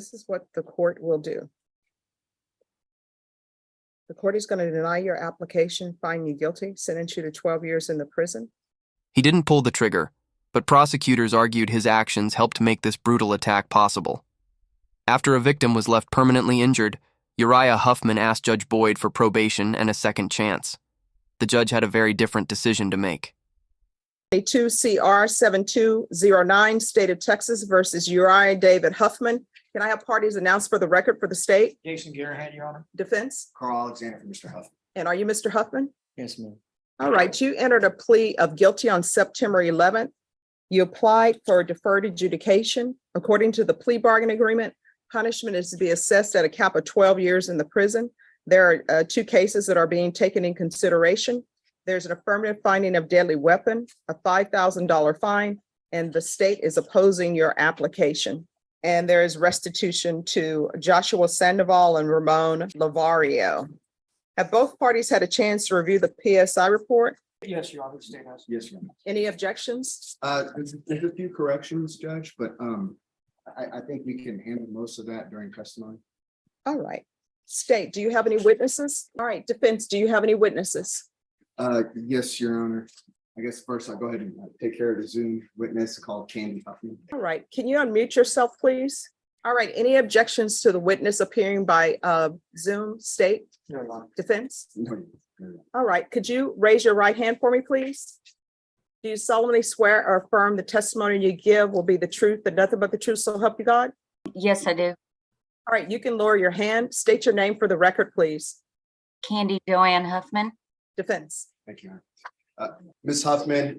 This is what the court will do. The court is going to deny your application, find you guilty, sentence you to 12 years in the prison. He didn't pull the trigger, but prosecutors argued his actions helped make this brutal attack possible. After a victim was left permanently injured, Uriah Huffman asked Judge Boyd for probation and a second chance. The judge had a very different decision to make. A2 CR 7209, State of Texas versus Uriah David Huffman. Can I have parties announced for the record for the state? Jason Garahan, Your Honor. Defense? Carl Alexander for Mr. Huffman. And are you Mr. Huffman? Yes, ma'am. All right, you entered a plea of guilty on September 11th. You applied for deferred adjudication. According to the plea bargain agreement, punishment is to be assessed at a cap of 12 years in the prison. There are two cases that are being taken in consideration. There's an affirmative finding of deadly weapon, a $5,000 fine, and the state is opposing your application. And there is restitution to Joshua Sandoval and Ramon Lavario. Have both parties had a chance to review the PSI report? Yes, Your Honor, the state has. Yes, Your Any objections? Honor. There's a few corrections, Judge, but I think we can handle most of that during testimony. All right. State, do you have any witnesses? All right, defense, do you have any witnesses? Yes, Your Honor. I guess first I'll go ahead and take care of the Zoom witness called Candy Huffman. All right, can you unmute yourself, please? All right, any objections to the witness appearing by Zoom? State, No, Your Honor. defense? No. All right, could you raise your right hand for me, please? Do you solemnly swear or affirm the testimony you give will be the truth, and nothing but the truth, so help you God? Yes, I do. All right, you can lower your hand. State your name for the record, please. Candy Joanne Huffman. Defense. Thank you, Your Honor. Ms. Huffman,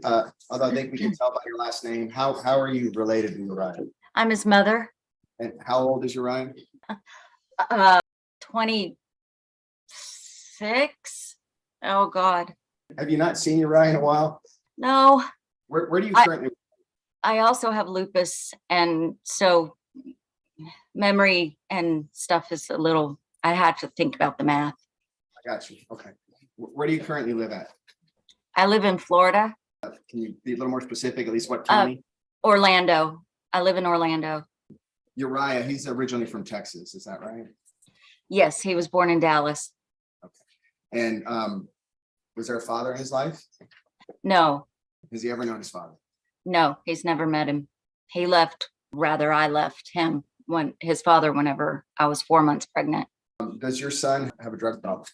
although I think we can tell by your last name, how are you related to Uriah? I'm his mother. And how old is Uriah? 26. Oh God. Have you not seen Uriah in a while? No, Where do you currently? I also have lupus, and so memory and stuff is a little, I had to think about the math. I got you. Okay. Where do you currently live at? I live in Florida, Can you be a little more specific, at least what county? Orlando. I live in Orlando. Uriah, he's originally from Texas, is that right? Yes, he was born in Dallas. And was there a father in his life? No, Has he ever known his father? no, he's never met him. He left, rather I left him when his father, whenever I was 4 months pregnant. Does your son have a drug problem?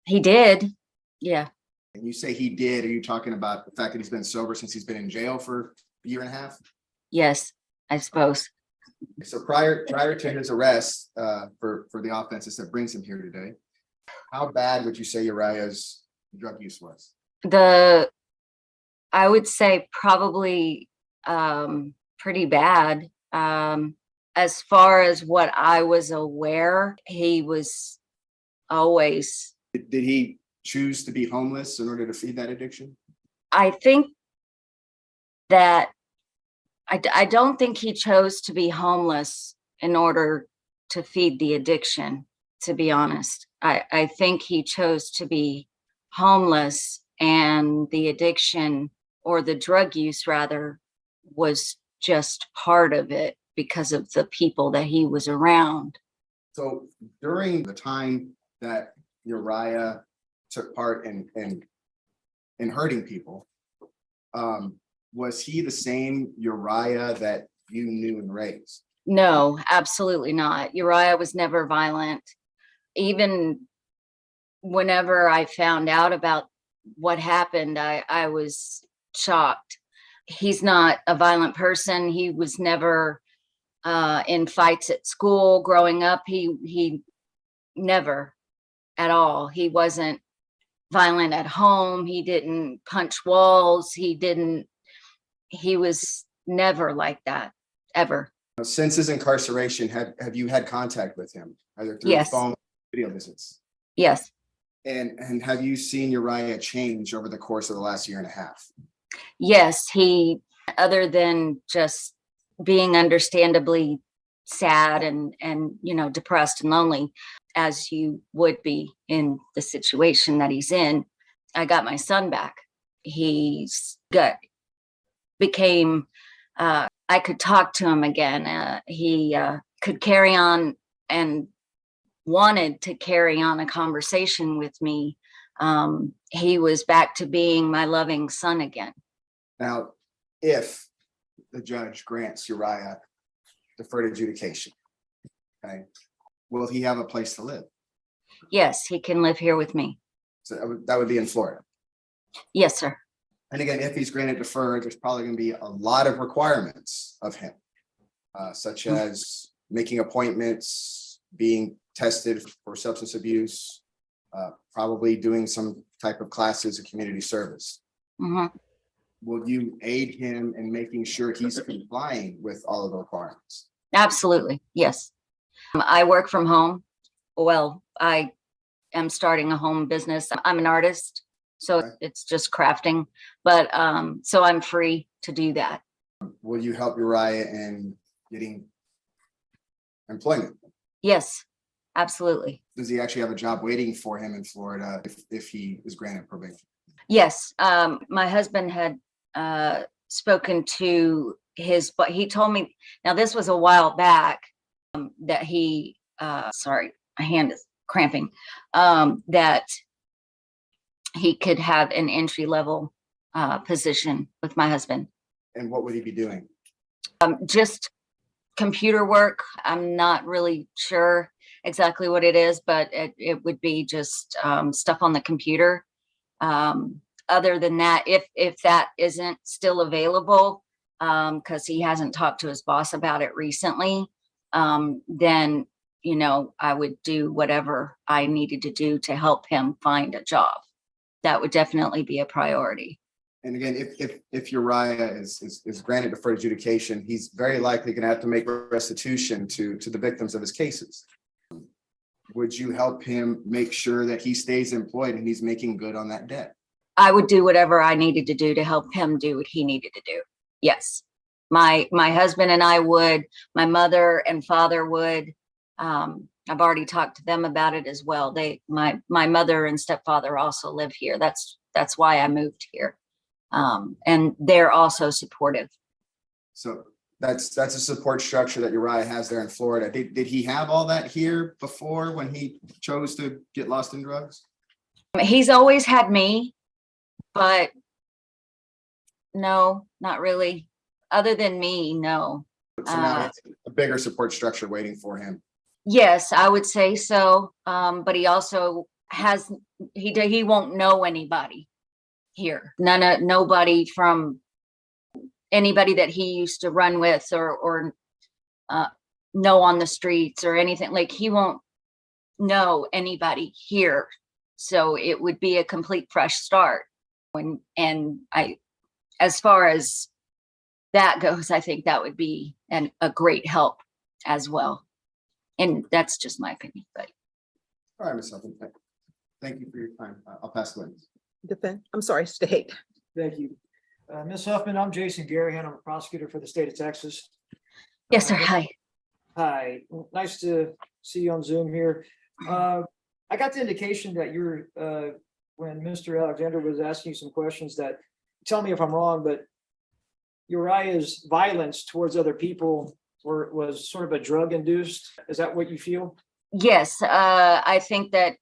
He did. Yeah. And you say he did, are you talking about the fact that he's been sober since he's been in jail for a year and a half? Yes, I suppose. So prior to his arrest for the offenses that brings him here today, how bad would you say Uriah's drug use was? I would say probably pretty bad. As far as what I was aware, he was always, Did he choose to be homeless in order to feed that addiction? I think that I don't think he chose to be homeless in order to feed the addiction, to be honest. I think he chose to be homeless, and the addiction, or the drug use rather, was just part of it because of the people that he was around. So during the time that Uriah took part in hurting people, was he the same Uriah that you knew and raised? No, absolutely not. Uriah was never violent. Even whenever I found out about what happened, I was shocked. He's not a violent person. He was never in fights at school growing up. He never at all. He wasn't violent at home. He didn't punch walls. He was never like that, ever. Since his incarceration, have you had contact with him, either through Yes. phone, video visits? Yes. And have you seen Uriah change over the course of the last year and a half? Yes, he, other than just being understandably sad and depressed and lonely, as you would be in the situation that he's in, I got my son back. Became I could talk to him again. He could carry on and wanted to carry on a conversation with me, he was back to being my loving son again. Now, if the judge grants Uriah deferred adjudication, okay, will he have a place to live? Yes, he can live here with me. So that would be in Florida. Yes, sir. And again, if he's granted deferred, there's probably going to be a lot of requirements of him, such as making appointments, being tested for substance abuse, probably doing some type of classes of community service. Mhm. Will you aid him in making sure he's complying with all of the requirements? Absolutely. Yes. I work from home. Well, I am starting a home business. I'm an artist, so Okay. it's just crafting, but so I'm free to do that. Will you help Uriah in getting employment? Yes, absolutely. Does he actually have a job waiting for him in Florida if he is granted probation? Yes, my husband had spoken to but he told me, now this was a while back, that he, sorry, my hand is cramping, that he could have an entry level position with my husband. And what would he be doing? Just computer work. I'm not really sure exactly what it is, but it would be just stuff on the computer. Other than that, if that isn't still available, because he hasn't talked to his boss about it recently, then, you know, I would do whatever I needed to do to help him find a job. That would definitely be a priority. And again, if Uriah is granted deferred adjudication, he's very likely going to have to make restitution to the victims of his cases. Would you help him make sure that he stays employed and he's making good on that debt? I would do whatever I needed to do to help him do what he needed to do. Yes. My husband and I would, my mother and father would. I've already talked to them about it as well. My mother and stepfather also live here. That's why I moved here. And they're also supportive. So that's a support structure that Uriah has there in Florida. Did he have all that here before when he chose to get lost in drugs? He's always had me, but no, not really. Other than me, no. So now it's a bigger support structure waiting for him. Yes, I would say so. But he also has, he won't know anybody here. Nobody from anybody that he used to run with or know on the streets or anything. Like, he won't know anybody here. So it would be a complete fresh start. And as far as that goes, I think that would be a great help as well. And that's just my opinion. But All right, Ms. Huffman. Thank you for your time. I'll pass the witness. Defend, I'm sorry, state. Thank you. Ms. Huffman, I'm Jason Garahan. I'm a prosecutor for the state of Texas. yes, sir. Hi. Hi, nice to see you on Zoom here. I got the indication that you're, when Mr. Alexander was asking you some questions, that, tell me if I'm wrong, but Uriah's violence towards other people was sort of a drug induced. Is that what you feel? Yes, I think that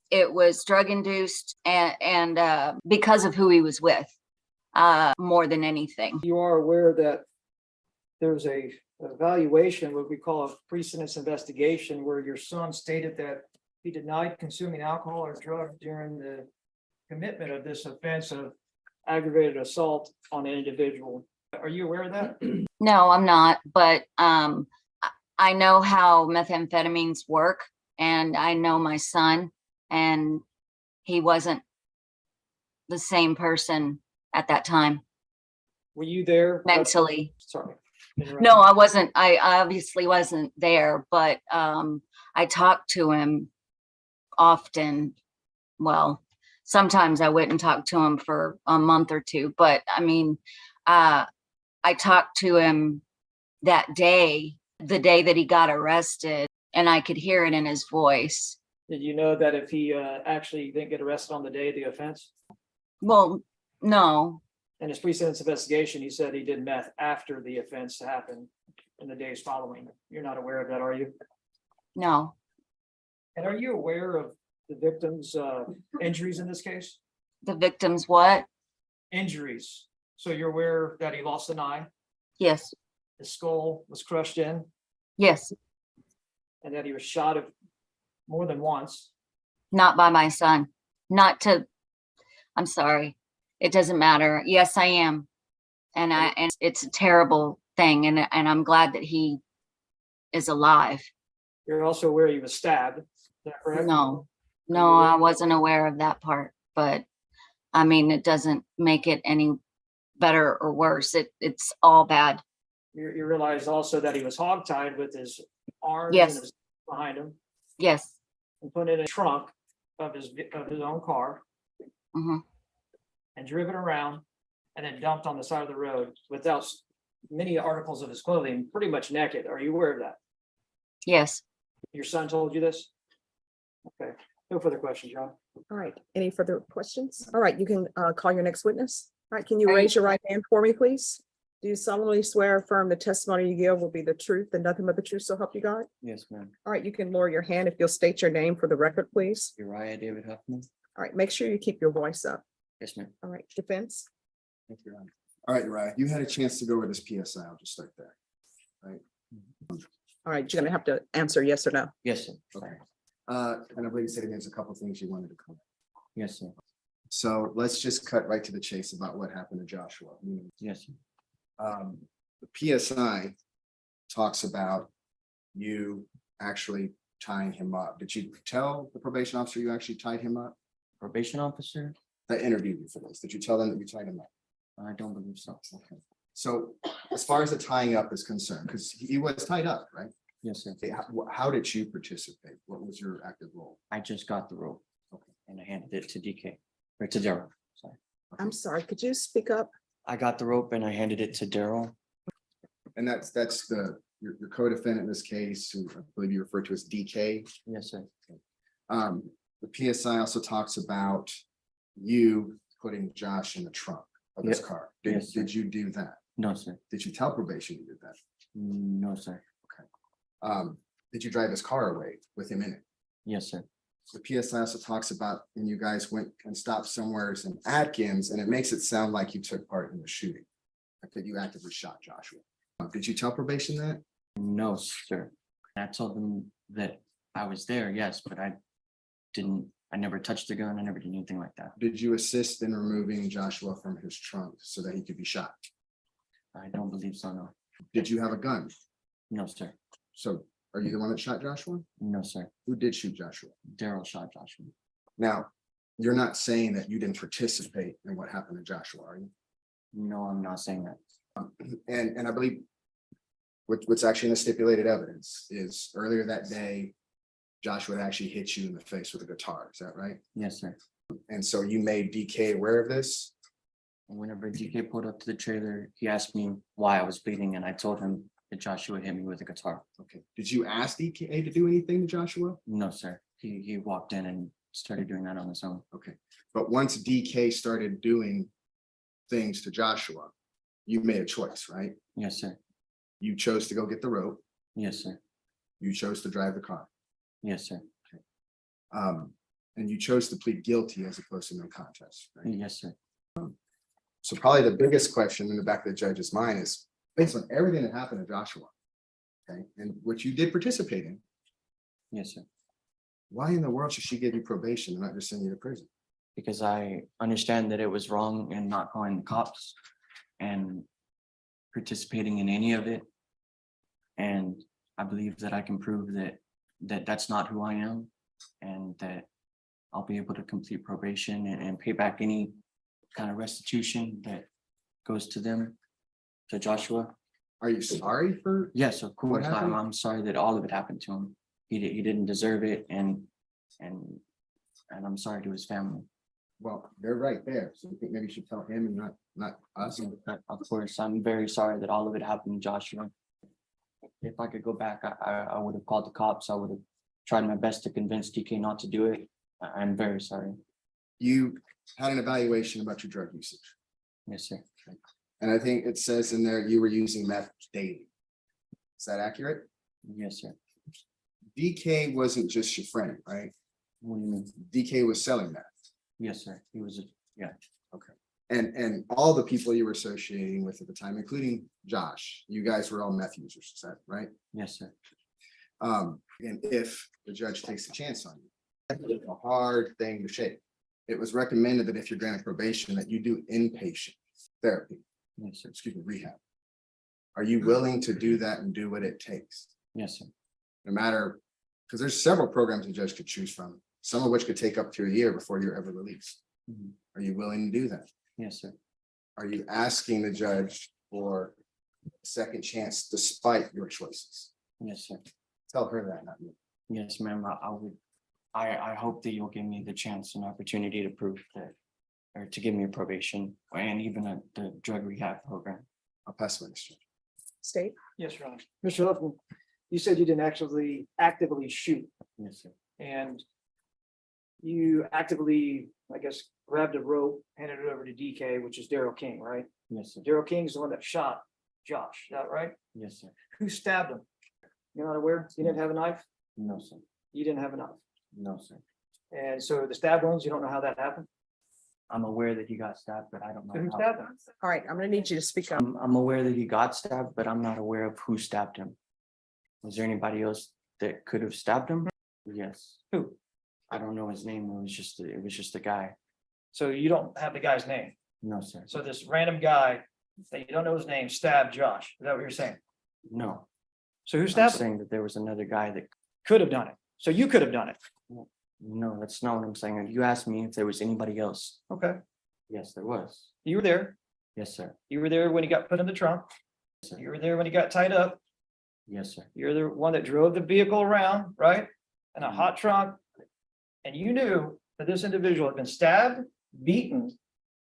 it was drug induced and because of who he was with, more than anything. You are aware that there's a evaluation, what we call a precedence investigation, where your son stated that he denied consuming alcohol or drugs during the commitment of this offense of aggravated assault on an individual. Are you aware of that? No, I'm not, but I know how methamphetamines work, and I know my son, and he wasn't the same person at that time Were you there? mentally. Sorry. No, I wasn't. I obviously wasn't there, but I talked to him often. Well, sometimes I wouldn't talk to him for a month or two, but I mean, I talked to him that day, the day that he got arrested, and I could hear it in his voice. Did you know that if he actually didn't get arrested on the day of the offense? Well, no. In his precedence investigation, he said he did meth after the offense happened. in the days following. You're not aware of that, are you? No, And are you aware of the victim's injuries in this case? the victim's what? Injuries. So you're aware that he lost an eye, Yes, his skull was crushed in, yes, and that he was shot at more than once. not by my son. Not to, I'm sorry. It doesn't matter. Yes, I am. And it's a terrible thing. And I'm glad that he is alive. You're also aware he was stabbed. Is that correct? No, no, I wasn't aware of that part, but I mean, it doesn't make it any better or worse. It's all bad. You realize also that he was hogtied with his arms Yes. and his behind him Yes. and put in a trunk of his own car Hmm. and driven around and then dumped on the side of the road without many articles of his clothing, pretty much naked. Are you aware of that? Yes. Your son told you this? Okay, no further questions, John. All right, any further questions? All right, you can call your next witness. All right, can you All right. raise your right hand for me, please? Do you solemnly swear or affirm the testimony you give will be the truth and nothing but the truth, so help you God? Yes, ma'am. All right, you can lower your hand if you'll state your name for the record, please. Uriah David Huffman. All right, make sure you keep your voice up. Yes, ma'am. All right, defense. Thank you, Your Honor. All right, Uriah, you had a chance to go over this PSI. I'll just start there. All right, you're gonna have to answer yes or no. Yes, sir. Okay. And I believe you said there's a couple things you wanted to cover. Yes, sir. So let's just cut right to the chase about what happened to Joshua. Yes, sir. The PSI talks about you actually tying him up. Did you tell the probation officer you actually tied him up? Probation officer? That interviewed you for this? Did you tell them that you tied him up? I don't believe so. Okay. So as far as the tying up is concerned, because he was tied up, right? Yes, sir. How did you participate? What was your active role? I just got the rope. Okay. And I handed it to DK, or to Daryl, sorry. I'm sorry, could you speak up? I got the rope and I handed it to Daryl. And that's your co-defendant in this case, who I believe you referred to as DK. Yes, sir. The PSI also talks about you putting Josh in the trunk of his Yeah. car. Yes, sir. Did you do that? No, sir. Did you tell probation you did that? No, sir. Did you drive his car away with him in it? Yes, sir. The PSI also talks about when you guys went and stopped somewhere in Atkins, and it makes it sound like you took part in the shooting, like that you actively shot Joshua. Did you tell probation that? No, sir. I told them that I was there, yes, but I never touched the gun. I never did anything like that. Did you assist in removing Joshua from his trunk so that he could be shot? I don't believe so, no. Did you have a gun? No, sir. So are you the one that shot Joshua? No, sir. Who did shoot Joshua? Daryl shot Joshua. Now, you're not saying that you didn't participate in what happened to Joshua, are you? No, I'm not saying that. And I believe what's actually in the stipulated evidence is earlier that day, Joshua had actually hit you in the face with a guitar. Is that right? Yes, sir. And so you made DK aware of this? And whenever DK pulled up to the trailer, he asked me why I was bleeding, and I told him that Joshua hit me with a guitar. Okay. Did you ask DK to do anything to Joshua? No, sir. He walked in and started doing that on his own. Okay. But once DK started doing things to Joshua, you made a choice, right? Yes, sir. You chose to go get the rope. Yes, sir. You chose to drive the car. Yes, sir. And you chose to plead guilty as opposed to no contest, right? Yes, sir. So probably the biggest question in the back of the judge's mind is, based on everything that happened to Joshua, okay, and what you did participate in, Yes, sir. why in the world should she give you probation and not just send you to prison? Because I understand that it was wrong and not calling the cops and participating in any of it. And I believe that I can prove that that's not who I am, and that I'll be able to complete probation and pay back any kind of restitution that goes to them, to Joshua. Are you sorry for? Yes, of course. happened? I'm sorry that all of it happened to him. He didn't deserve it, and I'm sorry to his family. Well, they're right there. So you think maybe you should tell him and not us? Of course, I'm very sorry that all of it happened to Joshua. If I could go back, I would have called the cops. I would have tried my best to convince DK not to do it. I'm very sorry. You had an evaluation about your drug usage. Yes, sir. And I think it says in there you were using meth daily. Is that accurate? Yes, sir. DK wasn't just your friend, right? What do you mean? DK was selling that. Yes, sir. He was, yeah, And all the people you were associating with at the time, including Josh, you guys were all meth users, is that right? yes, sir. And if the judge takes a chance on you, that's a hard thing to shake. It was recommended that if you're granted probation, that you do inpatient therapy, Yes, sir. excuse me, rehab. Are you willing to do that and do what it takes? Yes, sir. No matter, because there's several programs a judge could choose from, some of which could take up to a year before you're ever released. Mhm. Are you willing to do that? Yes, sir. Are you asking the judge for a second chance despite your choices? Yes, sir. Tell her that, not me. Yes, ma'am. I would, I hope that you'll give me the chance and opportunity to prove that, or to give me a probation and even the drug rehab program. I'll pass the question. State, Yes, Your Honor. Mr. Huffman, you said you didn't actually actively shoot, Yes, sir. and you actively, I guess, grabbed a rope, handed it over to DK, which is Daryl King, right? Yes, sir. Daryl King's the one that shot Josh, is that right? Yes, sir. Who stabbed him? You're not aware? You didn't have a knife? No, sir. You didn't have a knife. No, sir. And so the stab wounds, you don't know how that happened? I'm aware that he got stabbed, but I don't So who know. stabbed him? all right, I'm gonna need you to speak up. I'm aware that he got stabbed, but I'm not aware of who stabbed him. Was there anybody else that could have stabbed him? Yes. Who? I don't know his name. It was just a guy. So you don't have the guy's name. No, sir. So this random guy that you don't know his name stabbed Josh. Is that what you're saying? No. So who I'm stabbed him? saying that there was another guy that, Could have done it. So you could have done it. no, that's not what I'm saying. You asked me if there was anybody else. Okay. Yes, there was. You were there. Yes, sir. You were there when he got put in the trunk. Yes, sir. You were there when he got tied up. Yes, sir. You're the one that drove the vehicle around, right? In a hot trunk. And you knew that this individual had been stabbed, beaten,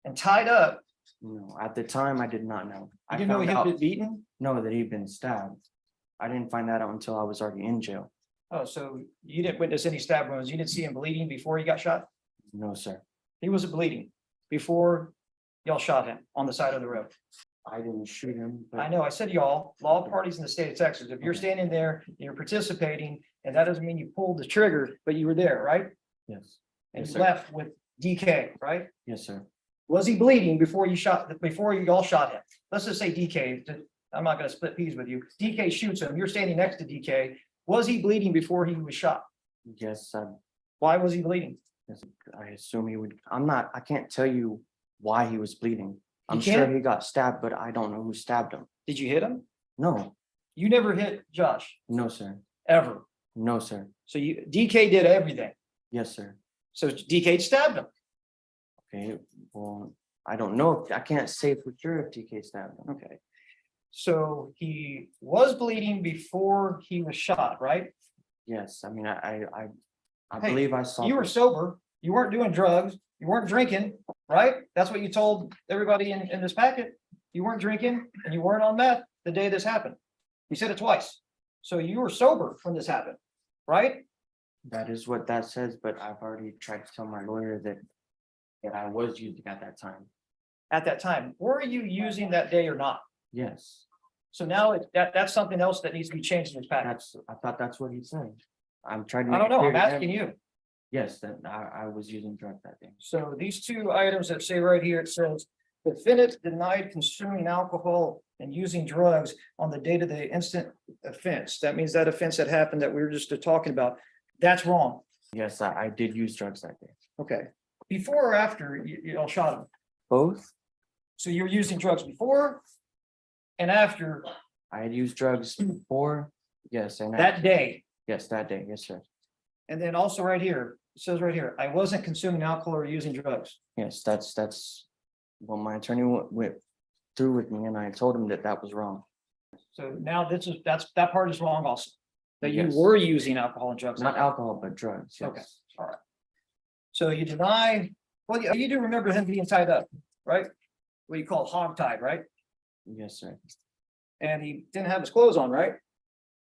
and tied up. No, at the time, I did not know. You I didn't know he found had out, been beaten? no, that he'd been stabbed. I didn't find that out until I was already in jail. Oh, so you didn't witness any stab wounds. You didn't see him bleeding before he got shot? No, sir. He wasn't bleeding before y'all shot him on the side of the road. I didn't shoot him. I But know, I said y'all, law parties in the state of Texas, if you're standing there, you're participating, and that doesn't mean you pulled the trigger, but you were there, right? yes. And Yes, you sir. left with DK, right? Yes, sir. Was he bleeding before you all shot him? Let's just say DK, I'm not gonna split peas with you. DK shoots him, you're standing next to DK. Was he bleeding before he was shot? Yes, Why was he bleeding? I assume he would. I can't tell you why he was bleeding. I'm You sure can't? he got stabbed, but I don't know who stabbed him. Did you hit him? No, You never hit Josh, no, sir. ever. No, sir. So DK did everything. Yes, sir. So DK stabbed him. Okay, well, I don't know. I can't say for sure if TK stabbed him. Okay. So he was bleeding before he was shot, right? Yes, I mean, I Hey, believe I saw. You were sober, you weren't doing drugs, you weren't drinking, right? That's what you told everybody in this packet. You weren't drinking and you weren't on meth the day this happened. You said it twice. So you were sober when this happened, right? That is what that says, but I've already tried to tell my lawyer that I was using at that time. At that time, were you using that day or not? Yes, So now that's something else that needs to be changed in this packet. I thought that's what he said. I'm trying to. I make don't it know, clear I'm to him. asking you. Yes, that I was using drugs that day. So these two items that say right here, it says defendant denied consuming alcohol and using drugs on the date of the instant offense. That means that offense that happened that we were just talking about, that's wrong. Yes, I did use drugs that day. Okay. Before or after you all shot him? Both. So you were using drugs before and after I had used drugs before. Yes, and that day. yes, that day. Yes, sir. And then also right here, it says right here, I wasn't consuming alcohol or using drugs. Yes, that's well, my attorney went through with me, and I told him that was wrong. So now that part is wrong also. That you Yes. were using alcohol and drugs. Not alcohol, but drugs. Yes. Okay. All right. So you deny, well, you do remember him being tied up, right? What you call hog tied, right? Yes, sir. And he didn't have his clothes on, right?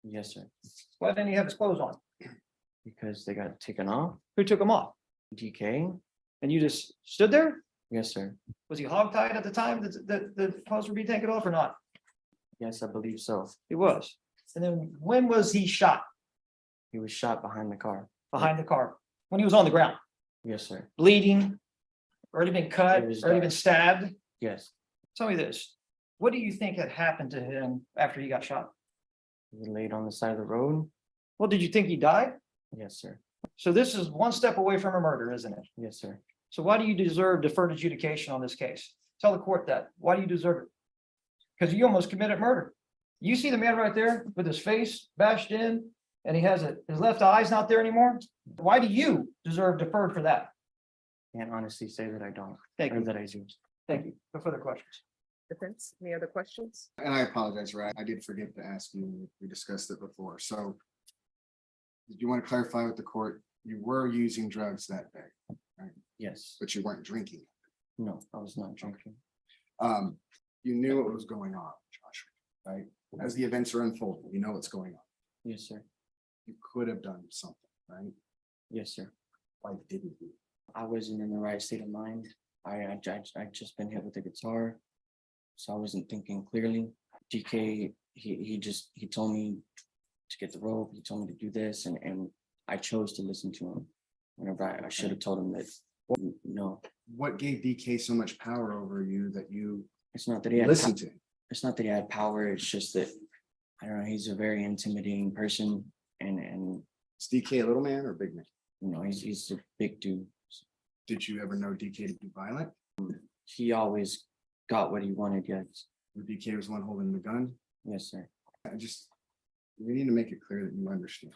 Yes, sir. Why didn't he have his clothes on? Because they got taken off. Who took them off? DK. And you just stood there? Yes, sir. Was he hog tied at the time that the clothes were being taken off or not? Yes, I believe so. He was. And then when was he shot? He was shot behind the car. Behind the car, when he was on the ground, Yes, sir. bleeding, already been cut, It was already dark. been stabbed. Yes. Tell me this, what do you think had happened to him after he got shot? He laid on the side of the road. Well, did you think he died? Yes, sir. So this is one step away from a murder, isn't it? Yes, sir. So why do you deserve deferred adjudication on this case? Tell the court that. Why do you deserve it? Because you almost committed murder. You see the man right there with his face bashed in and he has his left eye's not there anymore. Why do you deserve deferred for that? Can't honestly say that I don't, Thank or you. that I do. Thank you. No further questions. Defense, any other questions? And I apologize, right? I did forget to ask you, we discussed it before, so. Did you want to clarify with the court, you were using drugs that day, Yes. but you weren't drinking? No, I was not drinking. You knew what was going on, Joshua, right? As the events are unfolding, you know what's going on. Yes, sir. You could have done something, right? Yes, sir. Why didn't you? I wasn't in the right state of mind. I just been hit with a guitar. So I wasn't thinking clearly. DK, he told me to get the rope. He told me to do this and I chose to listen to him. Whenever I should have told him that, no, What gave DK so much power over you that you it's not that he had, listened to him? it's not that he had power. It's just that, I don't know, he's a very intimidating person and, Is DK a little man or a big man? you know, he's a big dude. Did you ever know DK to be violent? He always got what he wanted. Yes. Or DK was the one holding the gun? Yes, sir. We need to make it clear that you understand.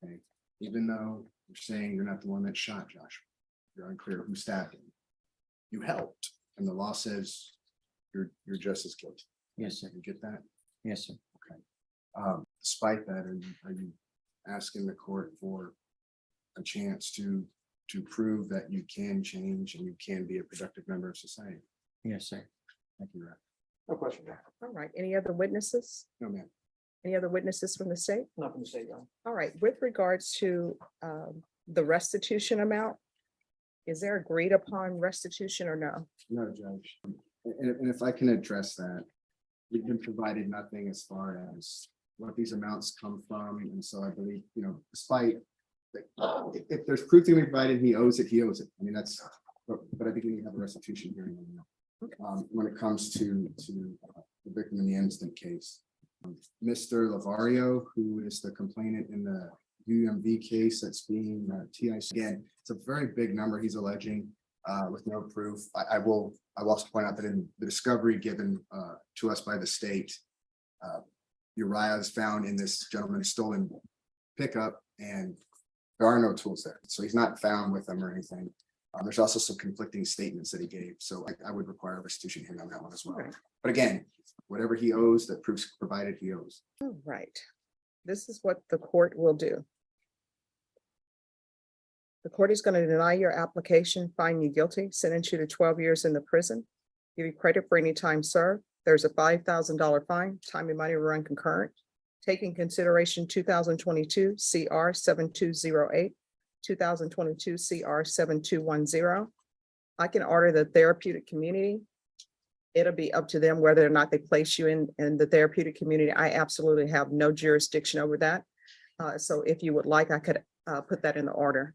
Okay, even though you're saying you're not the one that shot Joshua, you're unclear who stabbed him. You helped, and the law says you're just as guilty. Yes, sir. You get that? Yes, sir. Despite that, are you asking the court for a chance to prove that you can change and you can be a productive member of society? Yes, sir. Thank you, Rep. No question. All right, any other witnesses? No, ma'am. Any other witnesses from the state? Nothing to say, John. All right, with regards to the restitution amount, is there agreed upon restitution or no? No, Judge. And if I can address that, we've been provided nothing as far as what these amounts come from. And so I believe, despite if there's proof to be provided, he owes it, he owes it. I mean, that's, but I think we need to have a restitution hearing when it comes to the victim in the instant case. Mr. Lavario, who is the complainant in the UMV case that's being TIC. Again, it's a very big number he's alleging with no proof. I will also point out that in the discovery given to us by the state, Uriah is found in this gentleman's stolen pickup and there are no tools there. So he's not found with them or anything. There's also some conflicting statements that he gave. So I would require a restitution hearing on that one as well. Okay. But again, whatever he owes, that proof's provided, he owes. All right, this is what the court will do. The court is going to deny your application, find you guilty, sentence you to 12 years in the prison, give you credit for any time served. There's a $5,000 fine, time and money will run concurrent. Take in consideration 2022 CR 7208, 2022 CR 7210. I can order the therapeutic community. It'll be up to them whether or not they place you in the therapeutic community. I absolutely have no jurisdiction over that. So if you would like, I could put that in the order.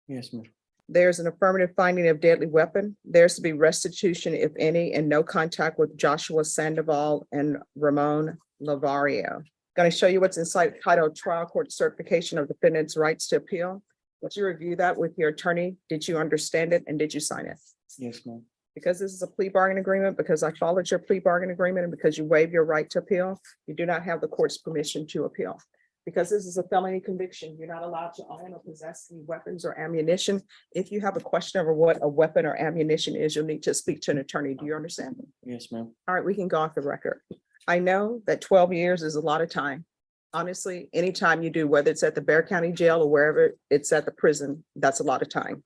Yes, ma'am. There's an affirmative finding of deadly weapon. There's to be restitution, if any, and no contact with Joshua Sandoval and Ramon Lavario. Going to show you what's inside titled Trial Court Certification of Defendant's Rights to Appeal. Did you review that with your attorney? Did you understand it and did you sign it? Yes, ma'am. Because this is a plea bargain agreement, because I followed your plea bargain agreement, and because you waive your right to appeal, you do not have the court's permission to appeal. Because this is a felony conviction, you're not allowed to own or possess any weapons or ammunition. If you have a question over what a weapon or ammunition is, you'll need to speak to an attorney. Do you understand? Yes, ma'am. All right, we can go off the record. I know that 12 years is a lot of time. Honestly, anytime you do, whether it's at the Bexar County Jail or wherever it's at the prison, that's a lot of time.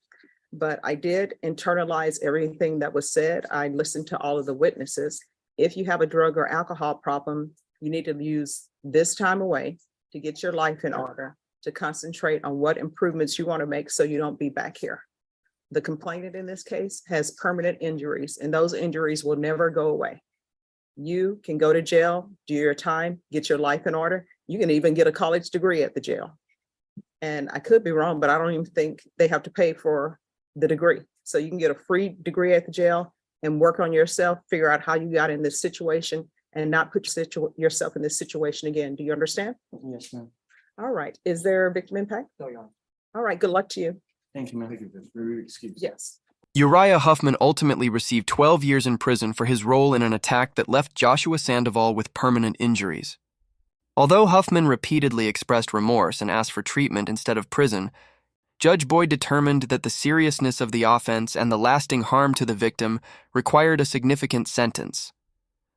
But I did internalize everything that was said. I listened to all of the witnesses. If you have a drug or alcohol problem, you need to use this time away to get your life in order, to concentrate on what improvements you want to make so you don't be back here. The complainant in this case has permanent injuries, and those injuries will never go away. You can go to jail, do your time, get your life in order. You can even get a college degree at the jail. And I could be wrong, but I don't even think they have to pay for the degree. So you can get a free degree at the jail and work on yourself, figure out how you got in this situation and not put yourself in this situation again. Do you understand? Yes, ma'am. All right. Is there a victim impact? No, Your Honor. All right. Good luck to you. Thank you, ma'am. Thank you, Judge. Maybe excuse. Yes. Uriah Huffman ultimately received 12 years in prison for his role in an attack that left Joshua Sandoval with permanent injuries. Although Huffman repeatedly expressed remorse and asked for treatment instead of prison, Judge Boyd determined that the seriousness of the offense and the lasting harm to the victim required a significant sentence.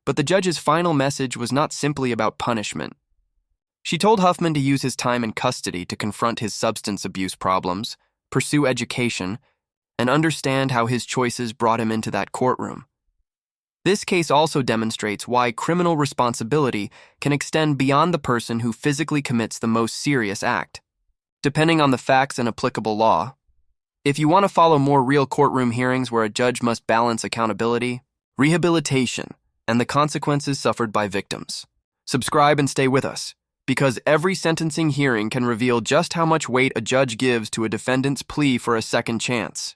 But the judge's final message was not simply about punishment. She told Huffman to use his time in custody to confront his substance abuse problems, pursue education, and understand how his choices brought him into that courtroom. This case also demonstrates why criminal responsibility can extend beyond the person who physically commits the most serious act, depending on the facts and applicable law. If you want to follow more real courtroom hearings where a judge must balance accountability, rehabilitation, and the consequences suffered by victims, subscribe and stay with us, because every sentencing hearing can reveal just how much weight a judge gives to a defendant's plea for a second chance.